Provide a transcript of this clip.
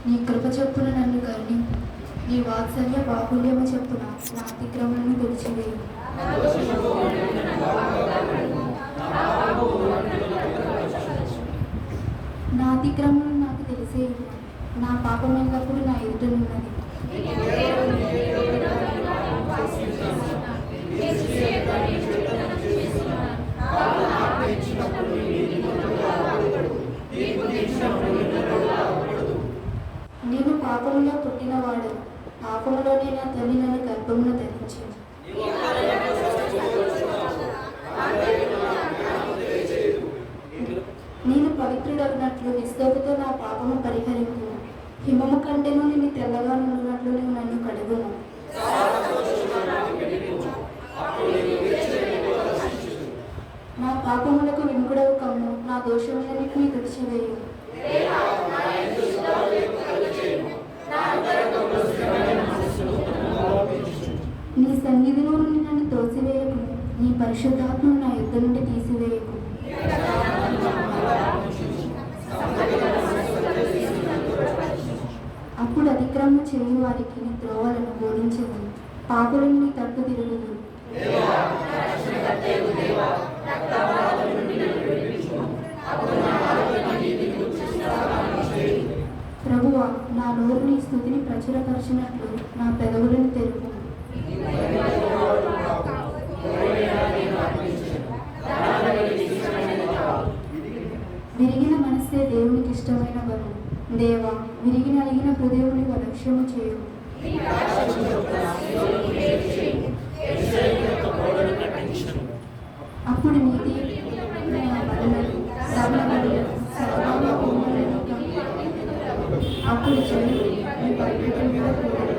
నీ కృప చెప్పున నన్ను కరుణింపు, నీ వాత్సల్య బాహుల్యము చెప్పున నా అతిక్రమణను తుడిచివేయు. నా అతిక్రమం నాకు తెలిసే నా పాపం ఎల్లప్పుడు నా ఎదుటనున్నది. నేను పాపములో పుట్టినవాడు, పాపములోనే నా తల్లి నన్ను గర్భమును ధరించింది. నేను పవిత్రుడగినట్లు విశ్వపుతో నా పాపము పరిహరింపు. హిమము కంటేనూ నేను తెల్లగా నుండినట్లు నువ్వు నన్ను కడుగును. నా పాపములకు విముకుడవు కమ్ము, నా దోషములన్నిటినీ తుడిచివేయు. నీ సన్నిధిలో నుండి నన్ను తోసివేయకు, నీ పరిశుద్ధాత్మను నా యుద్ధ నుండి తీసివేయకు. అప్పుడు అతిక్రమణ చేయు వారికి నీ త్రోవలను బోధించదు, పాపులను నీ తట్టు తిరుగుదు. ప్రభువా, నా నోరు నీ స్తుతిని ప్రచురపరిచినట్లు నా పెదవులను తెరుపు. విరిగిన మనస్సే దేవునికి ఇష్టమైన బలు. దేవా, విరిగిన అలిగిన హృదయముని అలక్ష్యము చేయు. అప్పుడు నీతి అప్పుడు చెడు నీ పవిత్రతను కూడా